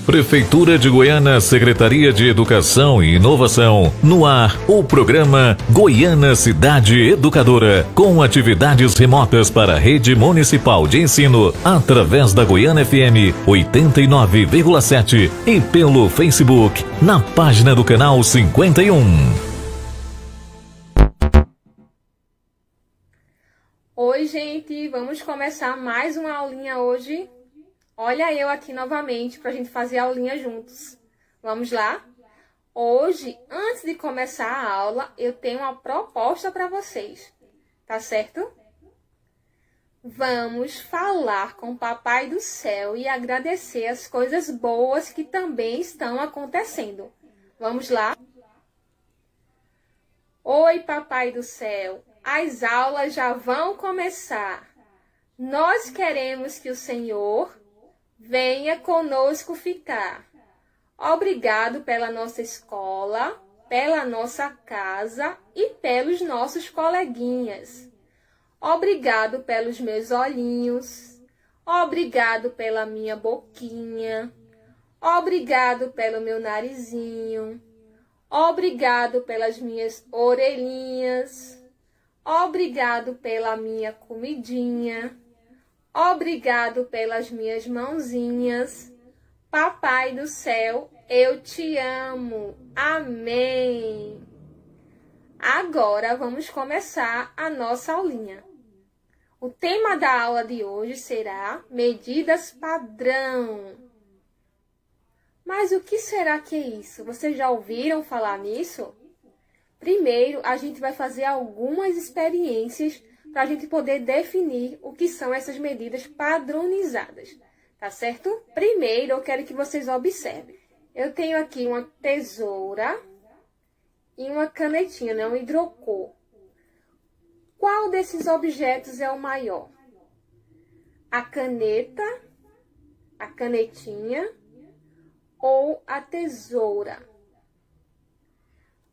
Prefeitura de Goiânia, Secretaria de Educação e Inovação. No ar, o programa Goiânia Cidade Educadora, com atividades remotas para a rede municipal de ensino, através da Goiânia FM 89,7 e pelo Facebook, na página do canal 51. Oi, gente, vamos começar mais uma aulinha hoje. Olha eu aqui novamente para a gente fazer a aulinha juntos. Vamos lá? Hoje, antes de começar a aula, eu tenho uma proposta para vocês. Tá certo? Vamos falar com o Papai do Céu e agradecer as coisas boas que também estão acontecendo. Vamos lá? Oi, Papai do Céu, as aulas já vão começar. Nós queremos que o Senhor venha conosco ficar. Obrigado pela nossa escola, pela nossa casa e pelos nossos coleguinhas. Obrigado pelos meus olhinhos. Obrigado pela minha boquinha. Obrigado pelo meu narizinho. Obrigado pelas minhas orelhinhas. Obrigado pela minha comidinha. Obrigado pelas minhas mãozinhas. Papai do Céu, eu te amo. Amém. Agora vamos começar a nossa aulinha. O tema da aula de hoje será medidas padrão. Mas o que será que é isso? Vocês já ouviram falar nisso? Primeiro, a gente vai fazer algumas experiências para a gente poder definir o que são essas medidas padronizadas, tá certo? Primeiro, eu quero que vocês observem. Eu tenho aqui uma tesoura e uma canetinha, né? Um hidrocor. Qual desses objetos é o maior? A caneta, a canetinha ou a tesoura?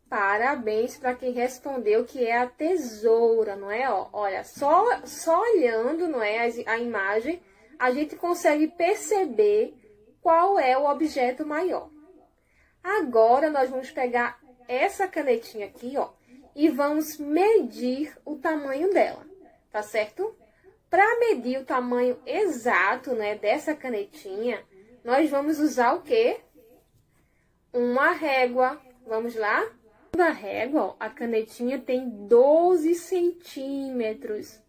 Parabéns para quem respondeu que é a tesoura, não é? Olha, só olhando, não é, a imagem, a gente consegue perceber qual é o objeto maior. Agora, nós vamos pegar essa canetinha aqui, ó, e vamos medir o tamanho dela, tá certo? Para medir o tamanho exato, né, dessa canetinha, nós vamos usar o quê? Uma régua. Vamos lá? Na régua, ó, a canetinha tem 12 centímetros.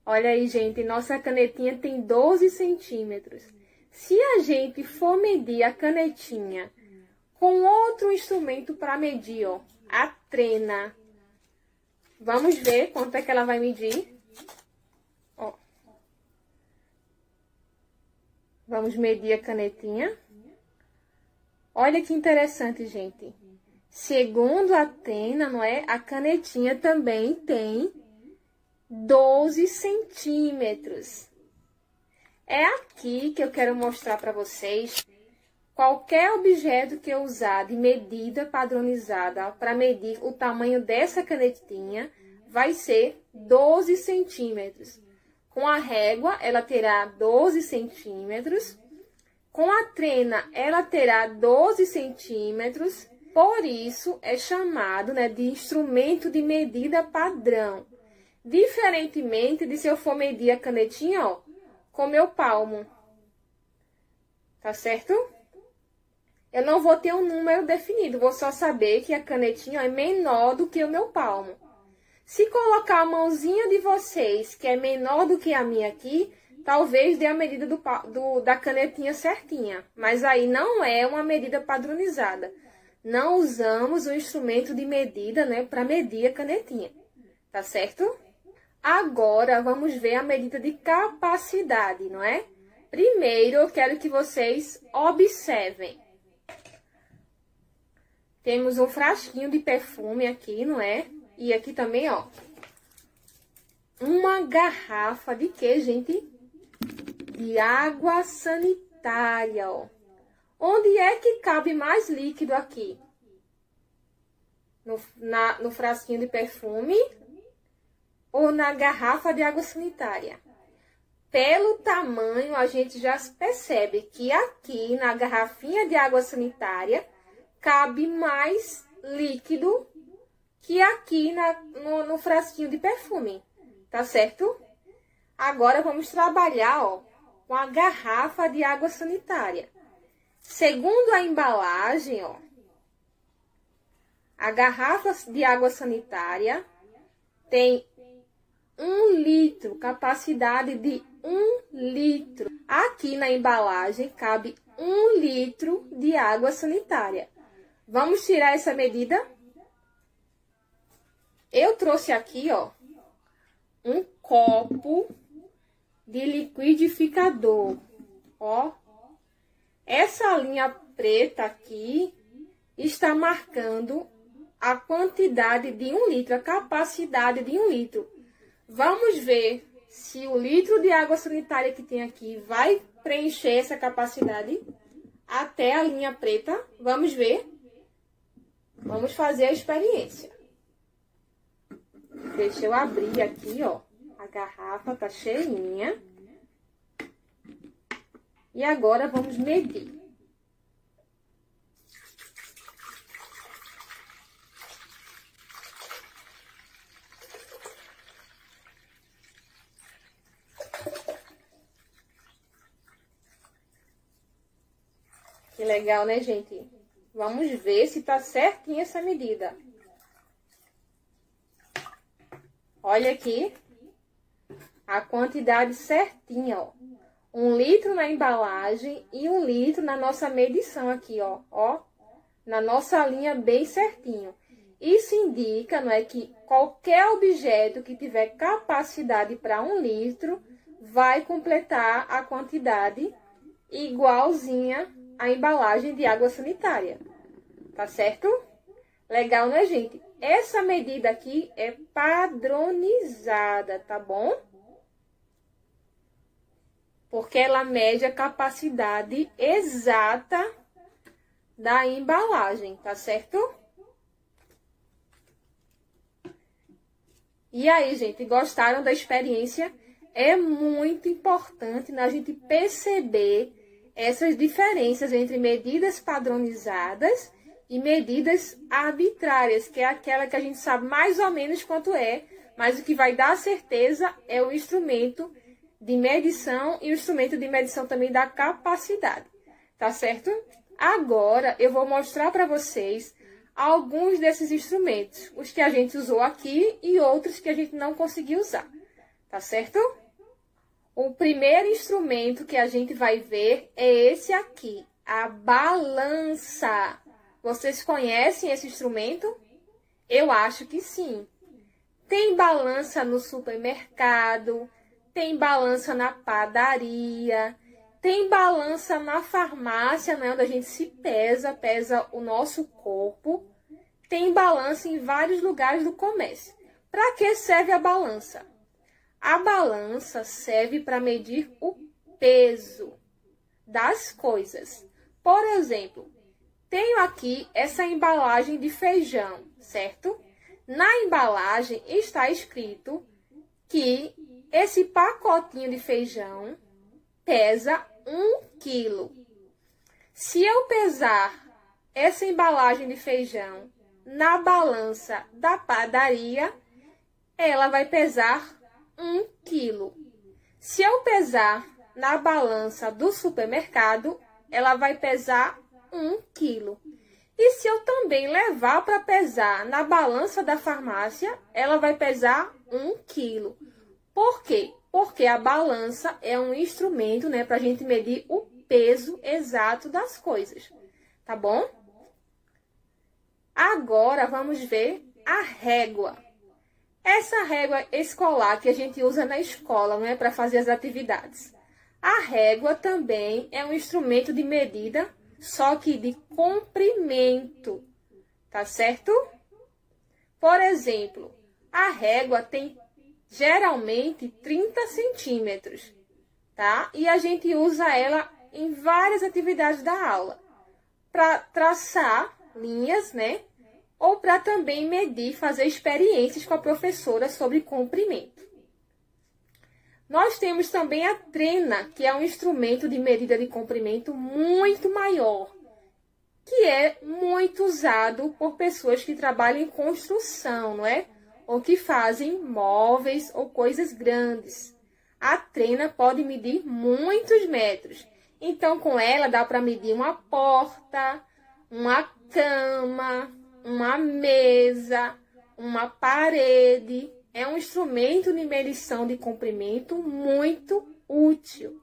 Olha aí, gente, nossa canetinha tem 12 centímetros. Se a gente for medir a canetinha com outro instrumento para medir, ó, a trena, vamos ver quanto é que ela vai medir. Ó. Vamos medir a canetinha. Olha que interessante, gente. Segundo a Trena, não é? A canetinha também tem 12 centímetros. É aqui que eu quero mostrar para vocês qualquer objeto que eu usar de medida padronizada para medir o tamanho dessa canetinha vai ser 12 centímetros. Com a régua, ela terá 12 centímetros. Com a trena, ela terá 12 centímetros. Por isso, é chamado, né, de instrumento de medida padrão. Diferentemente de se eu for medir a canetinha, ó, com meu palmo. Tá certo? Eu não vou ter um número definido, vou só saber que a canetinha é menor do que o meu palmo. Se colocar a mãozinha de vocês, que é menor do que a minha aqui, talvez dê a medida da canetinha certinha. Mas aí não é uma medida padronizada. Não usamos o instrumento de medida, né, para medir a canetinha, tá certo? Agora, vamos ver a medida de capacidade, não é? Primeiro, eu quero que vocês observem. Temos um frasquinho de perfume aqui, não é? E aqui também, ó, uma garrafa de quê, gente? De água sanitária, ó. Onde é que cabe mais líquido aqui? No frasquinho de perfume ou na garrafa de água sanitária? Pelo tamanho, a gente já percebe que aqui na garrafinha de água sanitária cabe mais líquido que aqui no frasquinho de perfume, tá certo? Agora vamos trabalhar, ó, com a garrafa de água sanitária. Segundo a embalagem, ó, a garrafa de água sanitária tem 1 litro, capacidade de 1 litro. Aqui na embalagem cabe 1 litro de água sanitária. Vamos tirar essa medida? Eu trouxe aqui, ó, um copo de liquidificador, ó. Essa linha preta aqui está marcando a quantidade de 1 litro, a capacidade de 1 litro. Vamos ver se o litro de água sanitária que tem aqui vai preencher essa capacidade até a linha preta. Vamos ver. Vamos fazer a experiência. Deixa eu abrir aqui, ó. A garrafa tá cheinha. E agora vamos medir. Que legal, né, gente? Vamos ver se tá certinha essa medida. Olha aqui a quantidade certinha, ó. 1 litro na embalagem e 1 litro na nossa medição aqui, ó. Ó, na nossa linha bem certinho. Isso indica, não é, que qualquer objeto que tiver capacidade para 1 litro vai completar a quantidade igualzinha à embalagem de água sanitária. Tá certo? Legal, né, gente? Essa medida aqui é padronizada, tá bom? Porque ela mede a capacidade exata da embalagem, tá certo? E aí, gente, gostaram da experiência? É muito importante a gente perceber essas diferenças entre medidas padronizadas e medidas arbitrárias, que é aquela que a gente sabe mais ou menos quanto é, mas o que vai dar certeza é o instrumento de medição e o instrumento de medição também da capacidade, tá certo? Agora eu vou mostrar para vocês alguns desses instrumentos, os que a gente usou aqui e outros que a gente não conseguiu usar, tá certo? O primeiro instrumento que a gente vai ver é esse aqui, a balança. Vocês conhecem esse instrumento? Eu acho que sim. Tem balança no supermercado, tem balança na padaria, tem balança na farmácia, né, onde a gente se pesa o nosso corpo. Tem balança em vários lugares do comércio. Para que serve a balança? A balança serve para medir o peso das coisas. Por exemplo, tenho aqui essa embalagem de feijão, certo? Na embalagem está escrito que esse pacotinho de feijão pesa 1 quilo. Se eu pesar essa embalagem de feijão na balança da padaria, ela vai pesar 1 quilo. Se eu pesar na balança do supermercado, ela vai pesar 1 quilo. E se eu também levar para pesar na balança da farmácia, ela vai pesar 1 quilo. Por quê? Porque a balança é um instrumento, né, para a gente medir o peso exato das coisas, tá bom? Agora vamos ver a régua. Essa régua escolar que a gente usa na escola, né, para fazer as atividades. A régua também é um instrumento de medida, só que de comprimento, tá certo? Por exemplo, a régua tem geralmente 30 centímetros, tá? E a gente usa ela em várias atividades da aula, para traçar linhas, né? Ou para também medir, fazer experiências com a professora sobre comprimento. Nós temos também a trena, que é um instrumento de medida de comprimento muito maior, que é muito usado por pessoas que trabalham em construção, não é? Ou que fazem móveis ou coisas grandes. A trena pode medir muitos metros. Então, com ela dá para medir uma porta, uma cama, uma mesa, uma parede. É um instrumento de medição de comprimento muito útil.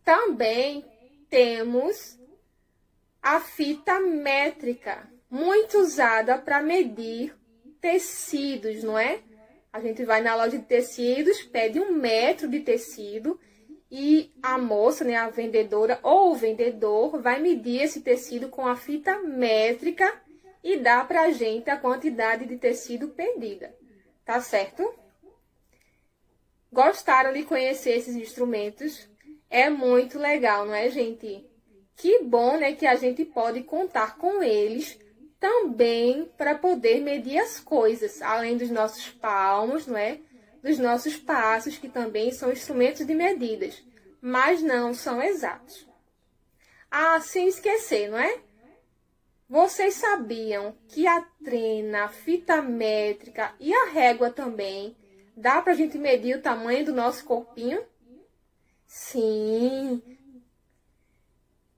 Também temos a fita métrica, muito usada para medir tecidos, não é? A gente vai na loja de tecidos, pede 1 metro de tecido e a moça, né, a vendedora ou o vendedor vai medir esse tecido com a fita métrica e dá para a gente a quantidade de tecido pedida. Tá certo? Gostaram de conhecer esses instrumentos? É muito legal, não é, gente? Que bom, né, que a gente pode contar com eles também para poder medir as coisas, além dos nossos palmos, não é? Dos nossos passos, que também são instrumentos de medidas, mas não são exatos. Ah, sem esquecer, não é? Vocês sabiam que a trena, a fita métrica e a régua também dá para a gente medir o tamanho do nosso corpinho? Sim!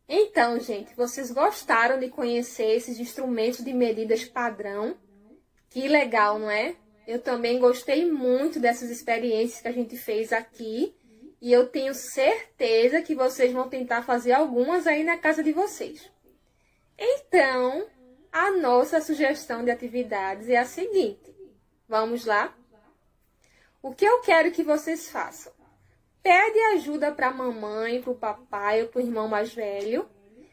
Então, gente, vocês gostaram de conhecer esses instrumentos de medidas padrão? Que legal, não é? Eu também gostei muito dessas experiências que a gente fez aqui e eu tenho certeza que vocês vão tentar fazer algumas aí na casa de vocês. Então, a nossa sugestão de atividades é a seguinte. Vamos lá? O que eu quero que vocês façam? Pede ajuda para a mamãe, para o papai ou para o irmão mais velho.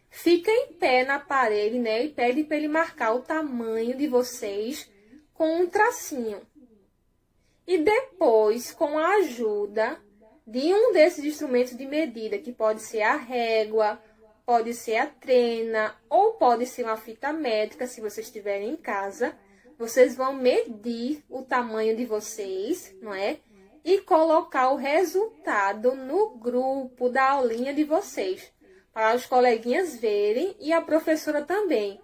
Fica em pé na parede, né? E pede para ele marcar o tamanho de vocês com um tracinho. E depois, com a ajuda de um desses instrumentos de medida, que pode ser a régua, pode ser a trena ou pode ser uma fita métrica, se vocês estiverem em casa. Vocês vão medir o tamanho de vocês, não é? E colocar o resultado no grupo da aulinha de vocês, para os coleguinhas verem e a professora também.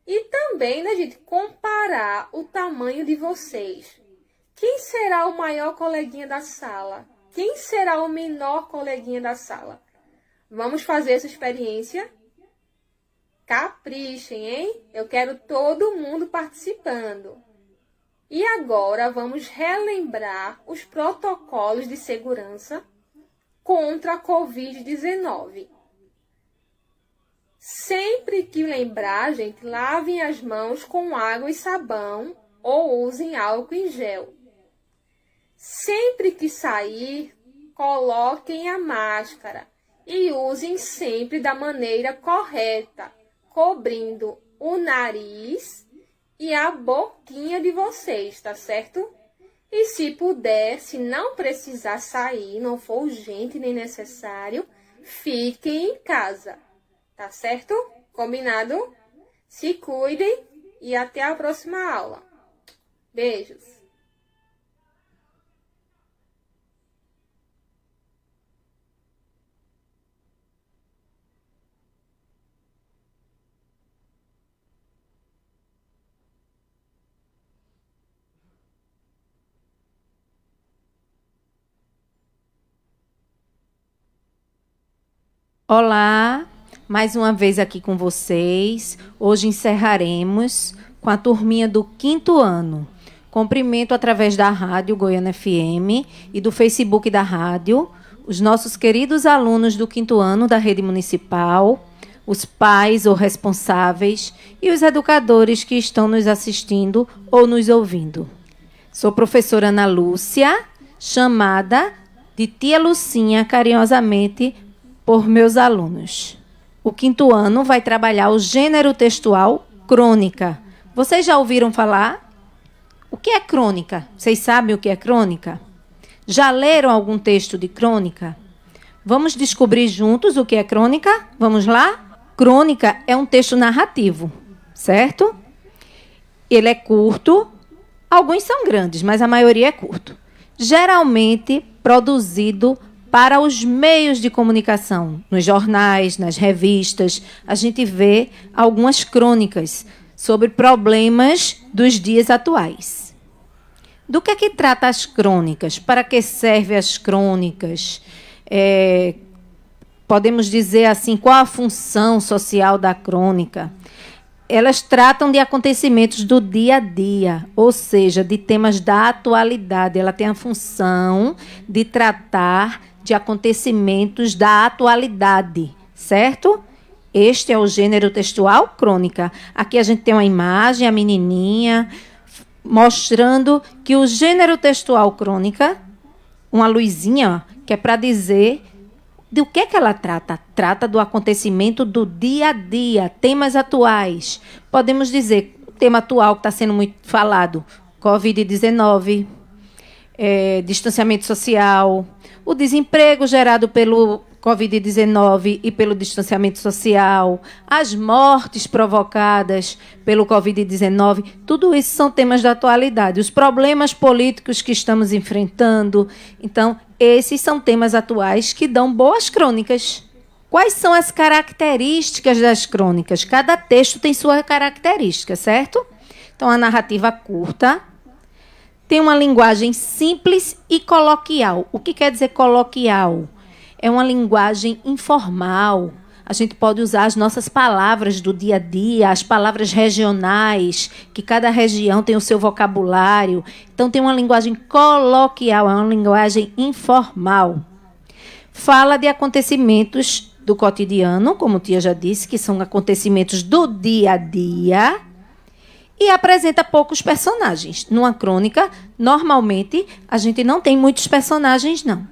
E também, né, gente, comparar o tamanho de vocês. Quem será o maior coleguinha da sala? Quem será o menor coleguinha da sala? Vamos fazer essa experiência? Caprichem, hein? Eu quero todo mundo participando. E agora vamos relembrar os protocolos de segurança contra a Covid-19. Sempre que lembrar, gente, lavem as mãos com água e sabão ou usem álcool em gel. Sempre que sair, coloquem a máscara. E usem sempre da maneira correta, cobrindo o nariz e a boquinha de vocês, tá certo? E se puder, se não precisar sair, não for urgente nem necessário, fiquem em casa, tá certo? Combinado? Se cuidem e até a próxima aula. Beijos! Olá, mais uma vez aqui com vocês. Hoje encerraremos com a turminha do 5º ano. Cumprimento através da rádio Goiânia FM e do Facebook da rádio, os nossos queridos alunos do 5º ano da rede municipal, os pais ou responsáveis e os educadores que estão nos assistindo ou nos ouvindo. Sou professora Ana Lúcia, chamada de Tia Lucinha carinhosamente por meus alunos. O 5º ano vai trabalhar o gênero textual crônica. Vocês já ouviram falar? O que é crônica? Vocês sabem o que é crônica? Já leram algum texto de crônica? Vamos descobrir juntos o que é crônica? Vamos lá? Crônica é um texto narrativo, certo? Ele é curto, alguns são grandes, mas a maioria é curto. geralmente produzido para os meios de comunicação, nos jornais, nas revistas. A gente vê algumas crônicas sobre problemas dos dias atuais. Do que trata as crônicas? Para que servem as crônicas? Podemos dizer assim, qual a função social da crônica? Elas tratam de acontecimentos do dia a dia, ou seja, de temas da atualidade. Ela tem a função de tratar de acontecimentos da atualidade, certo? Este é o gênero textual crônica. Aqui a gente tem uma imagem, a menininha, mostrando que o gênero textual crônica, uma luzinha, que é para dizer do que ela trata. Trata do acontecimento do dia a dia, temas atuais. Podemos dizer, o tema atual que está sendo muito falado, Covid-19, distanciamento social, o desemprego gerado pelo Covid-19 e pelo distanciamento social, as mortes provocadas pelo Covid-19, tudo isso são temas da atualidade. Os problemas políticos que estamos enfrentando. Então, esses são temas atuais que dão boas crônicas. Quais são as características das crônicas? Cada texto tem sua característica, certo? Então, a narrativa curta tem uma linguagem simples e coloquial. O que quer dizer coloquial? É uma linguagem informal. A gente pode usar as nossas palavras do dia a dia, as palavras regionais, que cada região tem o seu vocabulário. Então, tem uma linguagem coloquial, é uma linguagem informal. Fala de acontecimentos do cotidiano, como tia já disse, que são acontecimentos do dia a dia, e apresenta poucos personagens. Numa crônica, normalmente, a gente não tem muitos personagens, não.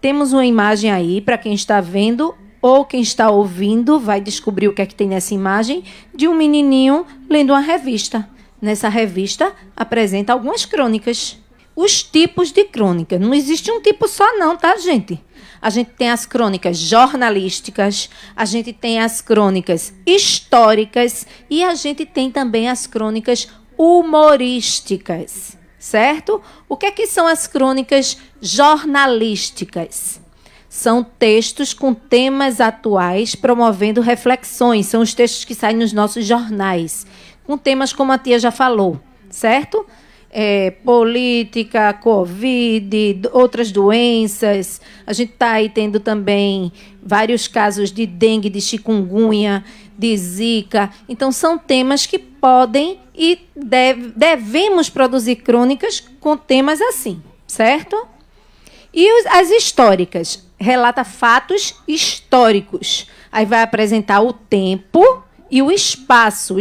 Temos uma imagem aí, para quem está vendo ou quem está ouvindo, vai descobrir o que é que tem nessa imagem, de um menininho lendo uma revista. Nessa revista, apresenta algumas crônicas. Os tipos de crônica. Não existe um tipo só não, tá, gente? A gente tem as crônicas jornalísticas, a gente tem as crônicas históricas e a gente tem também as crônicas humorísticas. Certo? O que é que são as crônicas jornalísticas? São textos com temas atuais promovendo reflexões. São os textos que saem nos nossos jornais, com temas como a tia já falou, certo? Política, Covid, outras doenças. A gente está aí tendo também vários casos de dengue, de chikungunya, de zika. Então, são temas que podem e devemos produzir crônicas com temas assim, certo? E as históricas? Relata fatos históricos. Aí vai apresentar o tempo e o espaço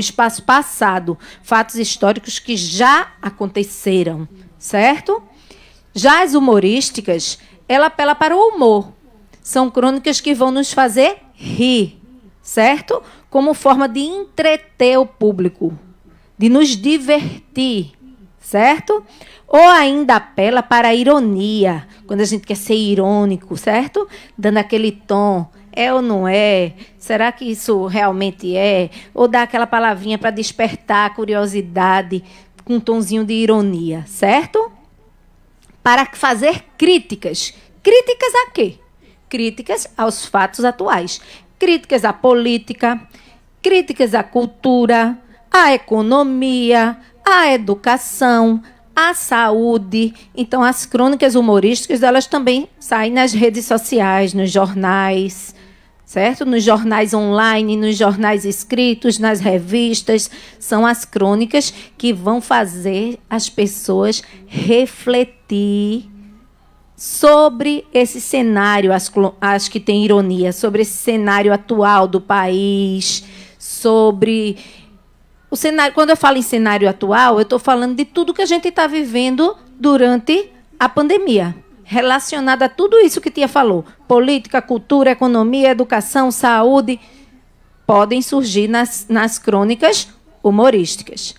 passado. Fatos históricos que já aconteceram, certo? Já as humorísticas, ela apela para o humor. São crônicas que vão nos fazer rir, certo? Como forma de entreter o público, de nos divertir, certo? Ou ainda apela para a ironia, quando a gente quer ser irônico, certo? Dando aquele tom, é ou não é? Será que isso realmente é? Ou dá aquela palavrinha para despertar a curiosidade com um tonzinho de ironia, certo? Para fazer críticas. Críticas a quê? Críticas aos fatos atuais. Críticas à política, críticas à cultura, à economia, à educação, à saúde. Então, as crônicas humorísticas, elas também saem nas redes sociais, nos jornais, certo? Nos jornais online, nos jornais escritos, nas revistas. São as crônicas que vão fazer as pessoas refletir sobre esse cenário, as que têm ironia, sobre esse cenário atual do país, sobre o cenário. Quando eu falo em cenário atual, eu estou falando de tudo que a gente está vivendo durante a pandemia, relacionado a tudo isso que tia falou. Política, cultura, economia, educação, saúde, podem surgir nas crônicas humorísticas,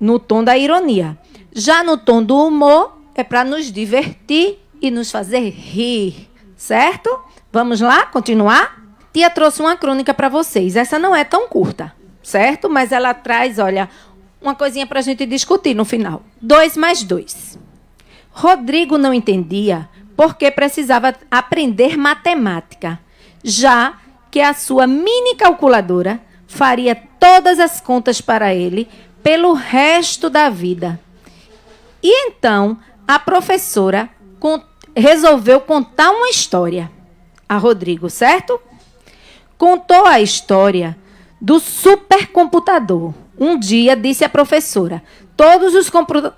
no tom da ironia. Já no tom do humor, é para nos divertir e nos fazer rir, certo? Vamos lá, continuar? Tia trouxe uma crônica para vocês. Essa não é tão curta, certo? Mas ela traz, olha, uma coisinha para a gente discutir no final. 2 mais 2. Rodrigo não entendia porque precisava aprender matemática, já que a sua mini calculadora faria todas as contas para ele pelo resto da vida. E então a professora resolveu contar uma história a Rodrigo, certo? Contou a história do supercomputador. Um dia disse a professora: todos os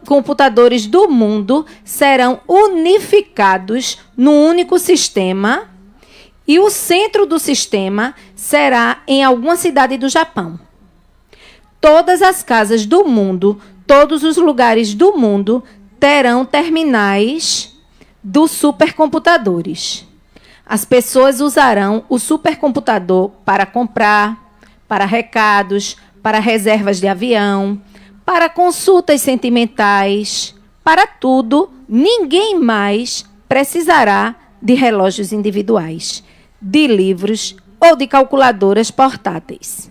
computadores do mundo serão unificados num único sistema e o centro do sistema será em alguma cidade do Japão. Todas as casas do mundo, todos os lugares do mundo terão terminais dos supercomputadores. As pessoas usarão o supercomputador para comprar, para recados, para reservas de avião, para consultas sentimentais, para tudo. Ninguém mais precisará de relógios individuais, de livros ou de calculadoras portáteis.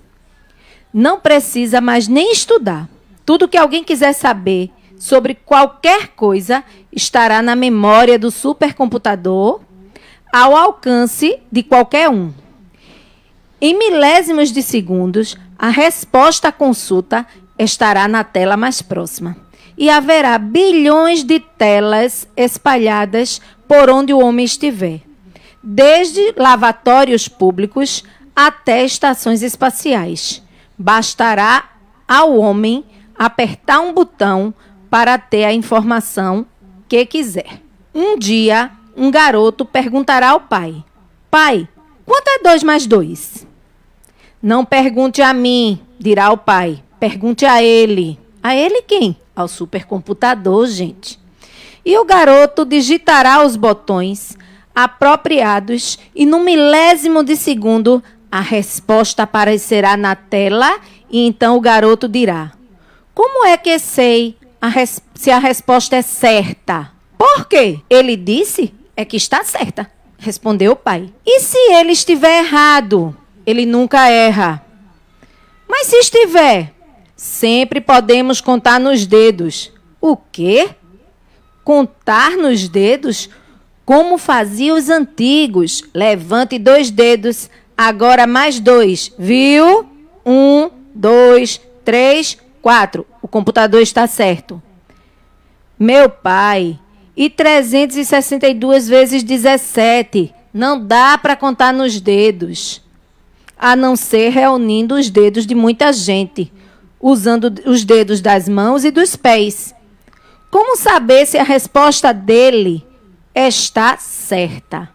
Não precisa mais nem estudar. Tudo que alguém quiser saber sobre qualquer coisa estará na memória do supercomputador, ao alcance de qualquer um. Em milésimos de segundos, a resposta à consulta estará na tela mais próxima. E haverá bilhões de telas espalhadas por onde o homem estiver, desde lavatórios públicos até estações espaciais. Bastará ao homem apertar um botão para ter a informação que quiser. Um dia, um garoto perguntará ao pai: pai, quanto é 2 mais 2? Não pergunte a mim, dirá o pai. Pergunte a ele. A ele quem? Ao supercomputador, gente. E o garoto digitará os botões apropriados e, num milésimo de segundo, a resposta aparecerá na tela e então o garoto dirá: como é que sei se a resposta é certa? Por quê? Ele disse é que está certa, respondeu o pai. E se ele estiver errado? Ele nunca erra. Mas se estiver, sempre podemos contar nos dedos. O quê? Contar nos dedos? Como faziam os antigos. Levante 2 dedos, agora mais 2. Viu? 1, 2, 3, 4. O computador está certo. Meu pai, e 362 vezes 17? Não dá para contar nos dedos. A não ser reunindo os dedos de muita gente, usando os dedos das mãos e dos pés. Como saber se a resposta dele está certa?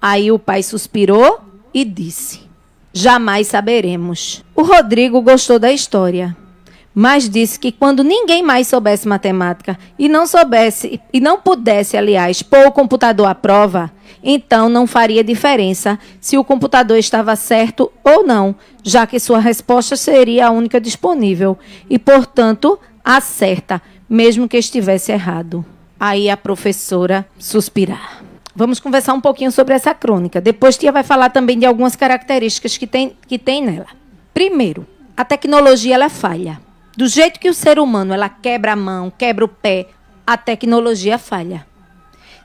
Aí o pai suspirou e disse: jamais saberemos. O Rodrigo gostou da história, mas disse que quando ninguém mais soubesse matemática e não pudesse, aliás, pôr o computador à prova, então não faria diferença se o computador estava certo ou não, já que sua resposta seria a única disponível e, portanto, a certa, mesmo que estivesse errado. Aí a professora suspirar. Vamos conversar um pouquinho sobre essa crônica. Depois tia vai falar também de algumas características que tem nela. Primeiro, a tecnologia ela falha. Do jeito que o ser humano ela quebra a mão, quebra o pé, a tecnologia falha.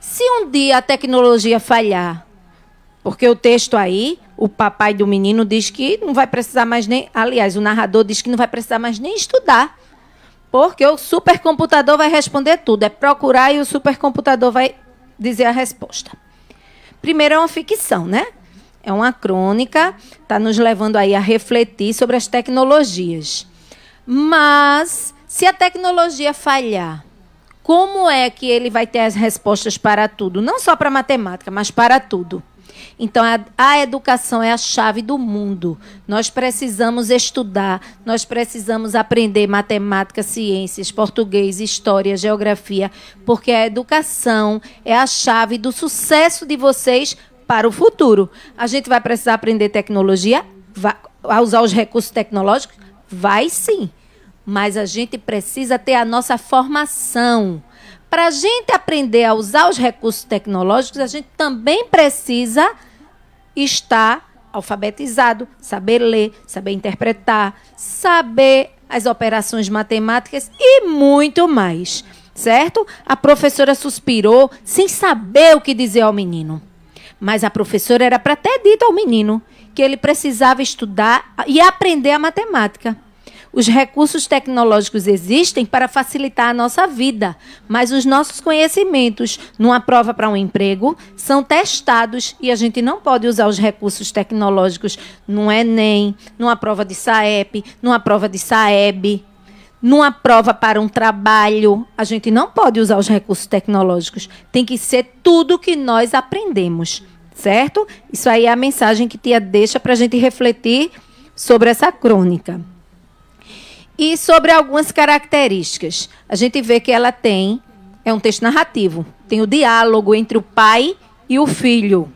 Se um dia a tecnologia falhar, porque o texto aí, o papai do menino diz que não vai precisar mais nem... Aliás, o narrador diz que não vai precisar mais nem estudar, porque o supercomputador vai responder tudo. É procurar e o supercomputador vai dizer a resposta. Primeiro, é uma ficção, né? É uma crônica, está nos levando aí a refletir sobre as tecnologias. Mas, se a tecnologia falhar, como é que ele vai ter as respostas para tudo? Não só para matemática, mas para tudo. Então, a educação é a chave do mundo. Nós precisamos estudar, nós precisamos aprender matemática, ciências, português, história, geografia, porque a educação é a chave do sucesso de vocês para o futuro. A gente vai precisar aprender tecnologia, vai usar os recursos tecnológicos? Vai sim. Mas a gente precisa ter a nossa formação. Para a gente aprender a usar os recursos tecnológicos, a gente também precisa estar alfabetizado, saber ler, saber interpretar, saber as operações matemáticas e muito mais. certo? A professora suspirou sem saber o que dizer ao menino. Mas a professora era para ter dito ao menino que ele precisava estudar e aprender a matemática. Os recursos tecnológicos existem para facilitar a nossa vida, mas os nossos conhecimentos, numa prova para um emprego, são testados e a gente não pode usar os recursos tecnológicos no Enem, numa prova de SAEP, numa prova de SAEB, numa prova para um trabalho. A gente não pode usar os recursos tecnológicos. Tem que ser tudo que nós aprendemos, certo? Isso aí é a mensagem que tia deixa para a gente refletir sobre essa crônica. E sobre algumas características. A gente vê que ela é um texto narrativo, tem o diálogo entre o pai e o filho.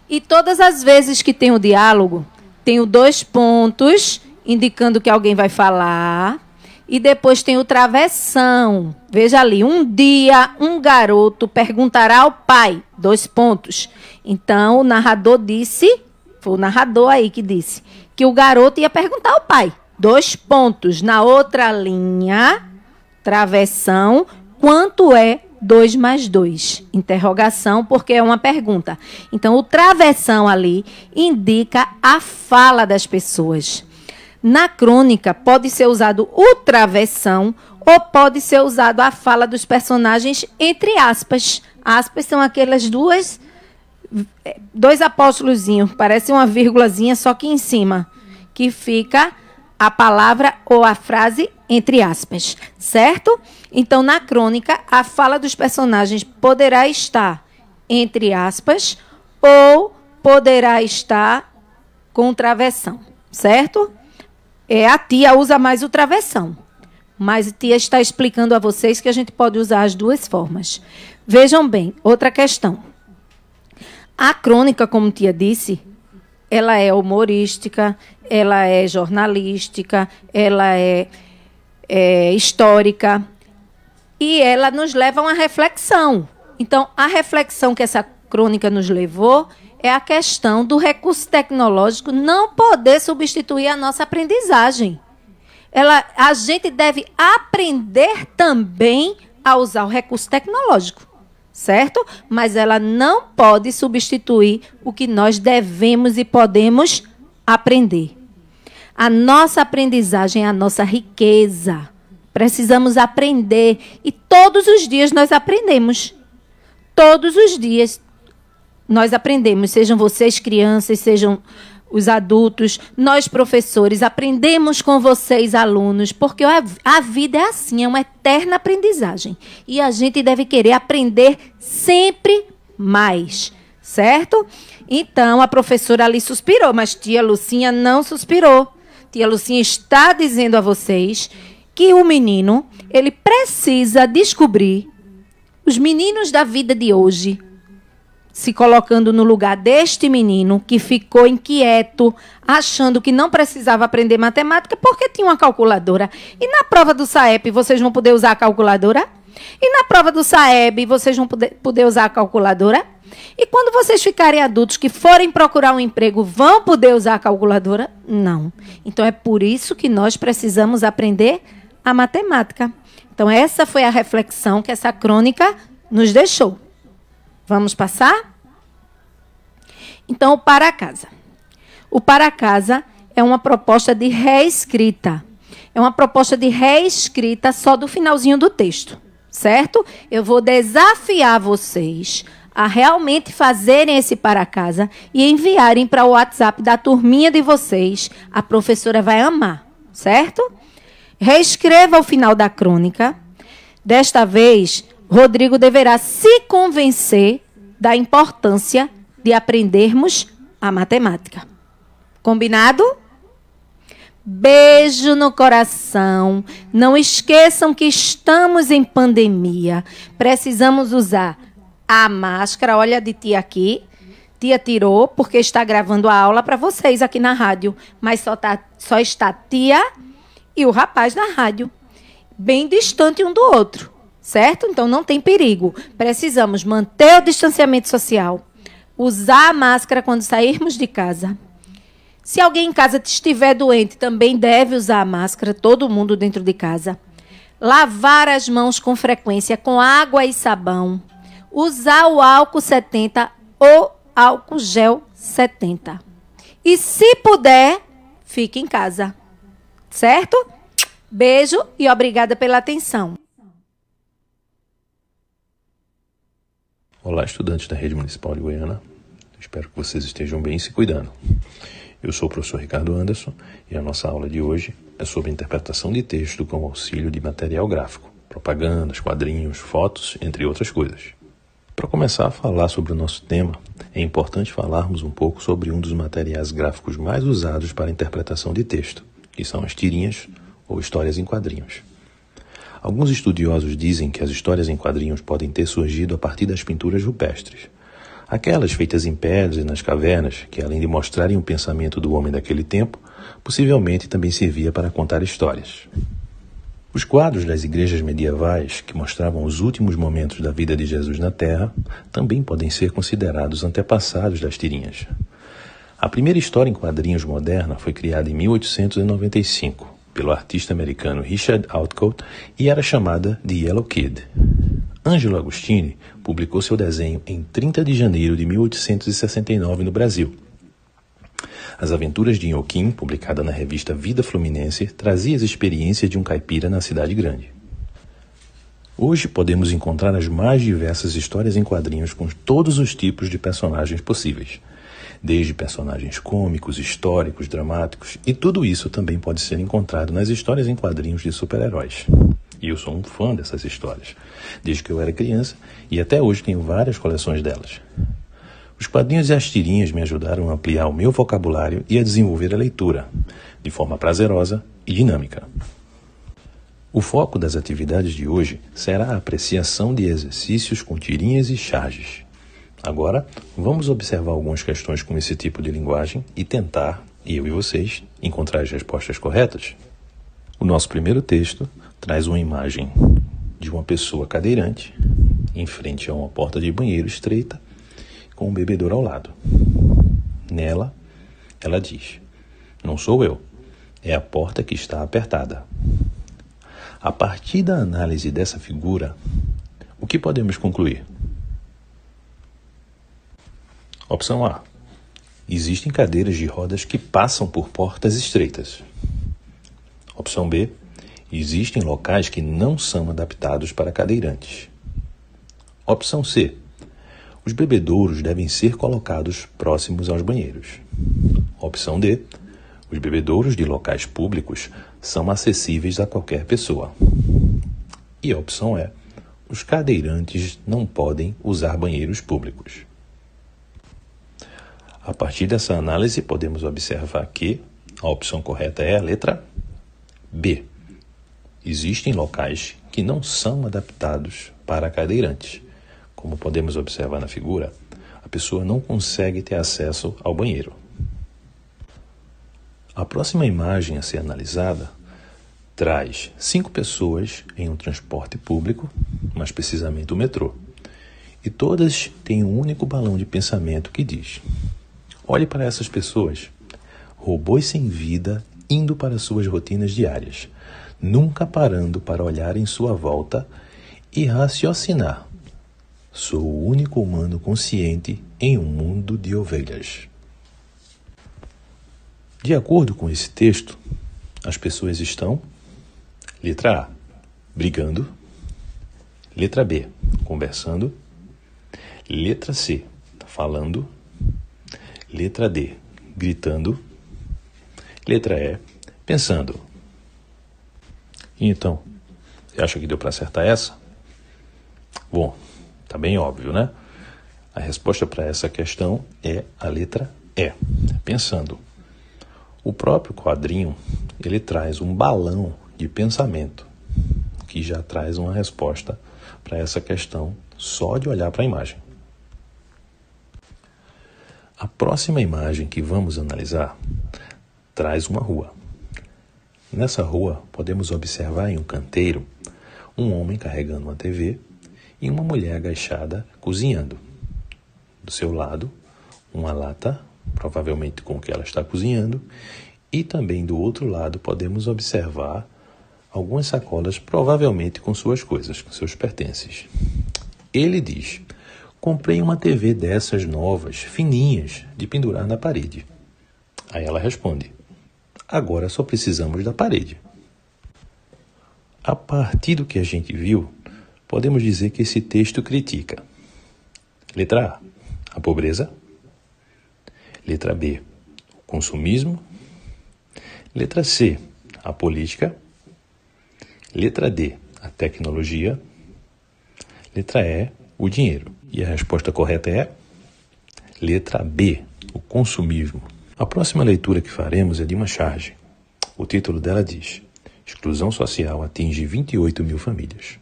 E todas as vezes que tem o diálogo, tem os 2 pontos, indicando que alguém vai falar, e depois tem o travessão. Veja ali, um dia um garoto perguntará ao pai, 2 pontos. Então, o narrador disse, foi o narrador aí que disse, que o garoto ia perguntar ao pai. 2 pontos. Na outra linha, travessão, quanto é 2 mais 2? Interrogação, porque é uma pergunta. Então, o travessão ali indica a fala das pessoas. Na crônica, pode ser usado o travessão ou pode ser usado a fala dos personagens entre aspas. Aspas são aquelas 2 apóstolozinhos, parece uma vírgulazinha, só que em cima, que fica a palavra ou a frase entre aspas, certo? Então, na crônica, a fala dos personagens poderá estar entre aspas ou poderá estar com travessão, certo? A tia usa mais o travessão, mas a tia está explicando a vocês que a gente pode usar as 2 formas. Vejam bem, outra questão. A crônica, como tia disse, ela é humorística, ela é jornalística, ela é histórica e ela nos leva a uma reflexão. Então, a reflexão que essa crônica nos levou é a questão do recurso tecnológico não poder substituir a nossa aprendizagem. A gente deve aprender também a usar o recurso tecnológico, certo? Mas ela não pode substituir o que nós devemos e podemos aprender. A nossa aprendizagem é a nossa riqueza. Precisamos aprender. E todos os dias nós aprendemos. Todos os dias nós aprendemos. Sejam vocês crianças, sejam os adultos, nós professores, aprendemos com vocês alunos, porque a vida é assim, é uma eterna aprendizagem. E a gente deve querer aprender sempre mais, certo? Então, a professora ali suspirou, mas tia Lucinha não suspirou. Tia Lucinha está dizendo a vocês que o menino, ele precisa descobrir, os meninos da vida de hoje, se colocando no lugar deste menino que ficou inquieto, achando que não precisava aprender matemática porque tinha uma calculadora. E na prova do SAEP vocês vão poder usar a calculadora? E na prova do SAEB vocês vão poder usar a calculadora? E quando vocês ficarem adultos que forem procurar um emprego, vão poder usar a calculadora? Não. Então é por isso que nós precisamos aprender a matemática. Então essa foi a reflexão que essa crônica nos deixou. Vamos passar? Então, o para casa. O para casa é uma proposta de reescrita. É uma proposta de reescrita só do finalzinho do texto, certo? Eu vou desafiar vocês a realmente fazerem esse para casa e enviarem para o WhatsApp da turminha de vocês. A professora vai amar, certo? Reescreva o final da crônica. Desta vez, Rodrigo deverá se convencer da importância de aprendermos a matemática. Combinado? Beijo no coração. Não esqueçam que estamos em pandemia. Precisamos usar a máscara. Olha de tia aqui. Tia tirou porque está gravando a aula para vocês aqui na rádio. Mas só está tia e o rapaz na rádio. Bem distante um do outro. Certo? Então não tem perigo. Precisamos manter o distanciamento social. Usar a máscara quando sairmos de casa. Se alguém em casa estiver doente, também deve usar a máscara. Todo mundo dentro de casa. lavar as mãos com frequência com água e sabão, usar o álcool 70 ou álcool gel 70. E se puder, fique em casa. Certo? Beijo e obrigada pela atenção. Olá, estudantes da Rede Municipal de Goiânia. Espero que vocês estejam bem e se cuidando. Eu sou o professor Ricardo Anderson e a nossa aula de hoje é sobre interpretação de texto com auxílio de material gráfico, propagandas, quadrinhos, fotos, entre outras coisas. Para começar a falar sobre o nosso tema, é importante falarmos um pouco sobre um dos materiais gráficos mais usados para a interpretação de texto, que são as tirinhas ou histórias em quadrinhos. Alguns estudiosos dizem que as histórias em quadrinhos podem ter surgido a partir das pinturas rupestres, aquelas feitas em pedras e nas cavernas, que além de mostrarem o pensamento do homem daquele tempo, possivelmente também servia para contar histórias. Os quadros das igrejas medievais, que mostravam os últimos momentos da vida de Jesus na Terra, também podem ser considerados antepassados das tirinhas. A primeira história em quadrinhos moderna foi criada em 1895, pelo artista americano Richard Outcault e era chamada de Yellow Kid. Ângelo Agostini publicou seu desenho em 30 de janeiro de 1869 no Brasil. As Aventuras de Inhoquim, publicada na revista Vida Fluminense, trazia as experiências de um caipira na cidade grande. Hoje podemos encontrar as mais diversas histórias em quadrinhos com todos os tipos de personagens possíveis, desde personagens cômicos, históricos, dramáticos, e tudo isso também pode ser encontrado nas histórias em quadrinhos de super-heróis. E eu sou um fã dessas histórias, desde que eu era criança, e até hoje tenho várias coleções delas. Os quadrinhos e as tirinhas me ajudaram a ampliar o meu vocabulário e a desenvolver a leitura, de forma prazerosa e dinâmica. O foco das atividades de hoje será a apreciação de exercícios com tirinhas e charges. Agora, vamos observar algumas questões com esse tipo de linguagem e tentar, eu e vocês, encontrar as respostas corretas. O nosso primeiro texto traz uma imagem de uma pessoa cadeirante em frente a uma porta de banheiro estreita com um bebedouro ao lado. Nela, ela diz: "Não sou eu, é a porta que está apertada." A partir da análise dessa figura, o que podemos concluir? Opção A. Existem cadeiras de rodas que passam por portas estreitas. Opção B. Existem locais que não são adaptados para cadeirantes. Opção C. Os bebedouros devem ser colocados próximos aos banheiros. Opção D. Os bebedouros de locais públicos são acessíveis a qualquer pessoa. E a opção E. Os cadeirantes não podem usar banheiros públicos. A partir dessa análise, podemos observar que a opção correta é a letra B. Existem locais que não são adaptados para cadeirantes. Como podemos observar na figura, a pessoa não consegue ter acesso ao banheiro. A próxima imagem a ser analisada traz 5 pessoas em um transporte público, mais precisamente o metrô. E todas têm um único balão de pensamento que diz: olhe para essas pessoas, robôs sem vida indo para suas rotinas diárias, nunca parando para olhar em sua volta e raciocinar. Sou o único humano consciente em um mundo de ovelhas. De acordo com esse texto, as pessoas estão: letra A, brigando. Letra B, conversando. Letra C, falando. Letra D, gritando. Letra E, pensando. Então, você acha que deu para acertar essa? Bom, tá bem óbvio, né? A resposta para essa questão é a letra E, pensando. O próprio quadrinho, ele traz um balão de pensamento, que já traz uma resposta para essa questão só de olhar para a imagem. A próxima imagem que vamos analisar traz uma rua. Nessa rua, podemos observar em um canteiro um homem carregando uma TV e uma mulher agachada cozinhando. Do seu lado, uma lata, provavelmente com o que ela está cozinhando, e também do outro lado podemos observar algumas sacolas, provavelmente com suas coisas, com seus pertences. Ele diz: comprei uma TV dessas novas, fininhas, de pendurar na parede. Aí ela responde: agora só precisamos da parede. A partir do que a gente viu, podemos dizer que esse texto critica: letra A pobreza. Letra B, o consumismo. Letra C, a política. Letra D, a tecnologia. Letra E, o dinheiro. E a resposta correta é letra B, o consumismo. A próxima leitura que faremos é de uma charge. O título dela diz: exclusão social atinge 28 mil famílias.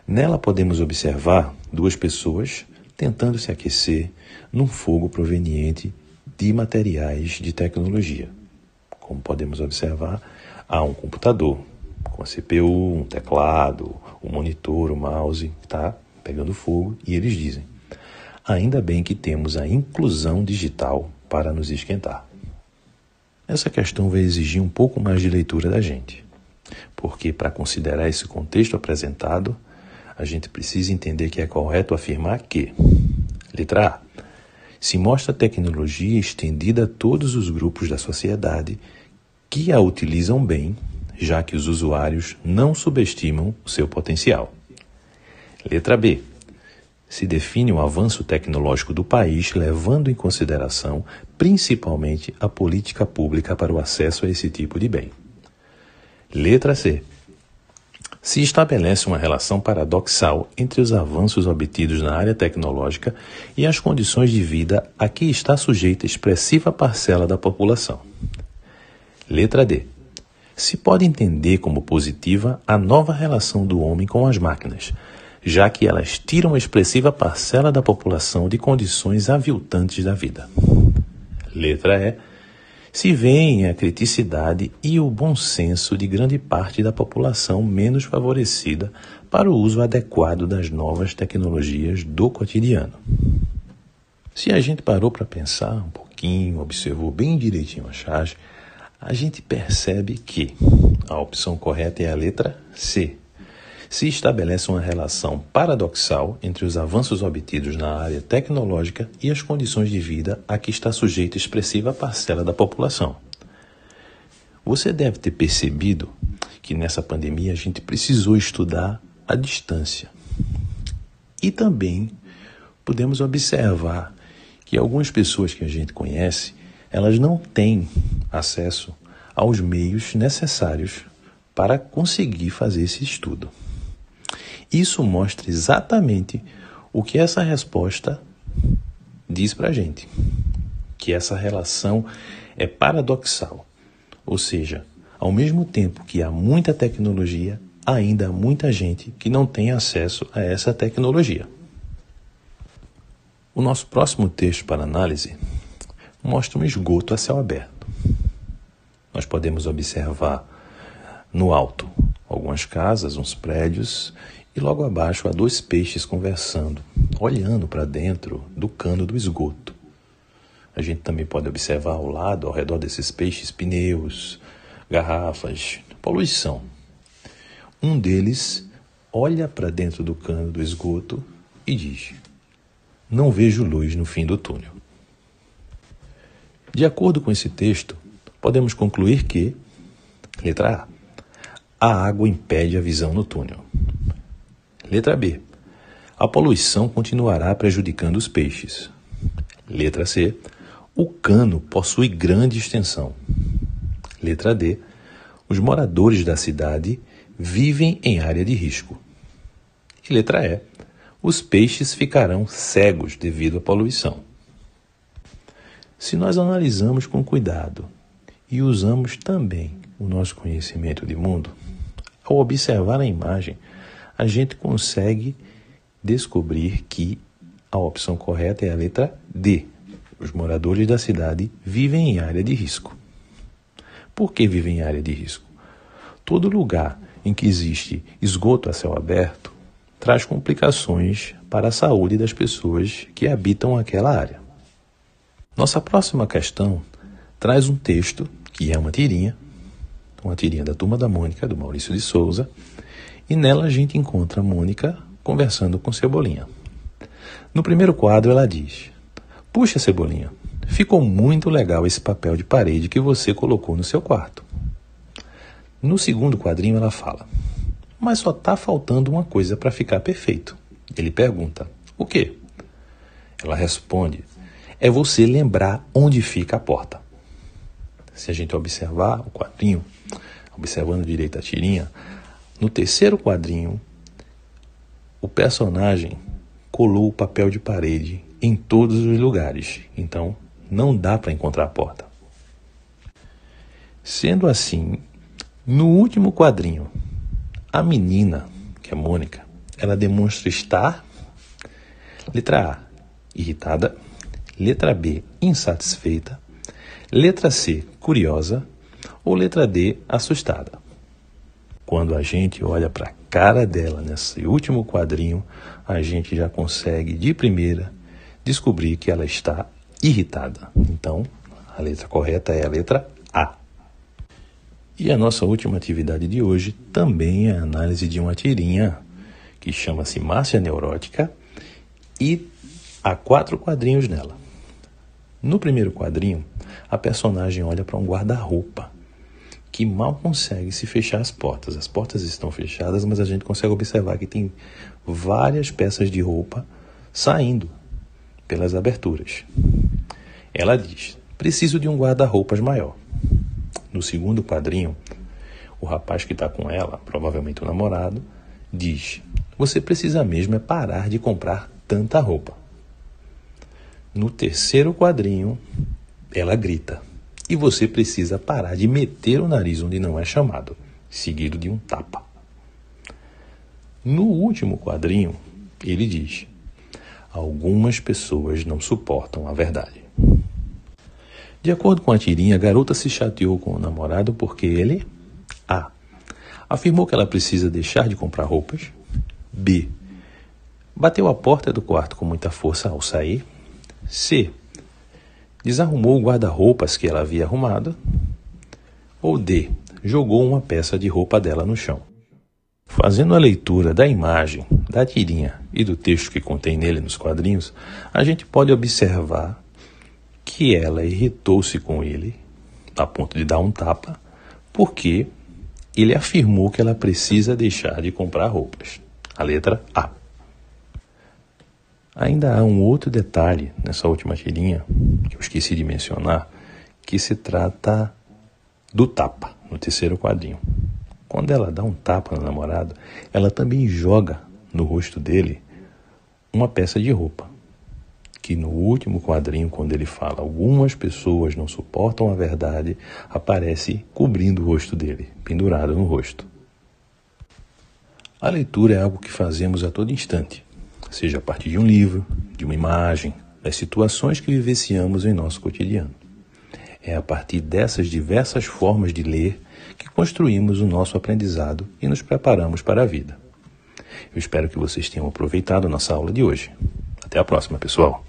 Nela podemos observar duas pessoas tentando se aquecer num fogo proveniente de materiais de tecnologia. Como podemos observar, há um computador com a CPU, um teclado, um monitor, um mouse que está pegando fogo, e eles dizem: ainda bem que temos a inclusão digital para nos esquentar. Essa questão vai exigir um pouco mais de leitura da gente, porque para considerar esse contexto apresentado, a gente precisa entender que é correto afirmar que, letra A, se mostra a tecnologia estendida a todos os grupos da sociedade que a utilizam bem, já que os usuários não subestimam o seu potencial. Letra B, se define um avanço tecnológico do país levando em consideração principalmente a política pública para o acesso a esse tipo de bem. Letra C, se estabelece uma relação paradoxal entre os avanços obtidos na área tecnológica e as condições de vida a que está sujeita expressiva parcela da população. Letra D, se pode entender como positiva a nova relação do homem com as máquinas, já que elas tiram a expressiva parcela da população de condições aviltantes da vida. Letra E, se vêem a criticidade e o bom senso de grande parte da população menos favorecida para o uso adequado das novas tecnologias do cotidiano. Se a gente parou para pensar um pouquinho, observou bem direitinho a charge, a gente percebe que a opção correta é a letra C. Se estabelece uma relação paradoxal entre os avanços obtidos na área tecnológica e as condições de vida a que está sujeita expressiva parcela da população. Você deve ter percebido que nessa pandemia a gente precisou estudar à distância. E também podemos observar que algumas pessoas que a gente conhece, elas não têm acesso aos meios necessários para conseguir fazer esse estudo. Isso mostra exatamente o que essa resposta diz para a gente, que essa relação é paradoxal, ou seja, ao mesmo tempo que há muita tecnologia, ainda há muita gente que não tem acesso a essa tecnologia. O nosso próximo texto para análise mostra um esgoto a céu aberto. Nós podemos observar no alto algumas casas, uns prédios, e logo abaixo há dois peixes conversando, olhando para dentro do cano do esgoto. A gente também pode observar ao lado, ao redor desses peixes, pneus, garrafas, poluição. Um deles olha para dentro do cano do esgoto e diz: não vejo luz no fim do túnel. De acordo com esse texto, podemos concluir que, letra A, a água impede a visão no túnel. Letra B, a poluição continuará prejudicando os peixes. Letra C, o cano possui grande extensão. Letra D, os moradores da cidade vivem em área de risco. E letra E, os peixes ficarão cegos devido à poluição. Se nós analisamos com cuidado e usamos também o nosso conhecimento de mundo, ao observar a imagem, a gente consegue descobrir que a opção correta é a letra D. Os moradores da cidade vivem em área de risco. Por que vivem em área de risco? Todo lugar em que existe esgoto a céu aberto traz complicações para a saúde das pessoas que habitam aquela área. Nossa próxima questão traz um texto, que é uma tirinha, uma tirinha da Turma da Mônica, do Maurício de Souza, e nela a gente encontra a Mônica conversando com Cebolinha. No primeiro quadro ela diz: "Puxa, Cebolinha, ficou muito legal esse papel de parede que você colocou no seu quarto." No segundo quadrinho ela fala: "Mas só tá faltando uma coisa para ficar perfeito." Ele pergunta: "O quê?" Ela responde: "É você lembrar onde fica a porta." Se a gente observar o quadrinho, observando direito a tirinha, no terceiro quadrinho, o personagem colou o papel de parede em todos os lugares, então não dá para encontrar a porta. Sendo assim, no último quadrinho, a menina, que é Mônica, ela demonstra estar, letra A, irritada, letra B, insatisfeita, letra C, curiosa, ou letra D, assustada. Quando a gente olha para a cara dela nesse último quadrinho, a gente já consegue, de primeira, descobrir que ela está irritada. Então, a letra correta é a letra A. E a nossa última atividade de hoje também é a análise de uma tirinha que chama-se Márcia Neurótica e há 4 quadrinhos nela. No primeiro quadrinho, a personagem olha para um guarda-roupa que mal consegue se fechar as portas. As portas estão fechadas, mas a gente consegue observar que tem várias peças de roupa saindo pelas aberturas. Ela diz: "Preciso de um guarda-roupas maior." No segundo quadrinho, o rapaz que está com ela, provavelmente o namorado, diz: "Você precisa mesmo é parar de comprar tanta roupa." No terceiro quadrinho, ela grita: "E você precisa parar de meter o nariz onde não é chamado", seguido de um tapa. No último quadrinho, ele diz: "Algumas pessoas não suportam a verdade." De acordo com a tirinha, a garota se chateou com o namorado porque ele: A. Afirmou que ela precisa deixar de comprar roupas. B. Bateu a porta do quarto com muita força ao sair. C. Desarrumou o guarda-roupas que ela havia arrumado. Ou D. Jogou uma peça de roupa dela no chão. Fazendo a leitura da imagem, da tirinha e do texto que contém nele nos quadrinhos, a gente pode observar que ela irritou-se com ele, a ponto de dar um tapa, porque ele afirmou que ela precisa deixar de comprar roupas. A letra A. Ainda há um outro detalhe nessa última tirinha, que eu esqueci de mencionar, que se trata do tapa, no terceiro quadrinho. Quando ela dá um tapa no namorado, ela também joga no rosto dele uma peça de roupa, que no último quadrinho, quando ele fala "algumas pessoas não suportam a verdade", aparece cobrindo o rosto dele, pendurado no rosto. A leitura é algo que fazemos a todo instante, seja a partir de um livro, de uma imagem, das situações que vivenciamos em nosso cotidiano. É a partir dessas diversas formas de ler que construímos o nosso aprendizado e nos preparamos para a vida. Eu espero que vocês tenham aproveitado a nossa aula de hoje. Até a próxima, pessoal!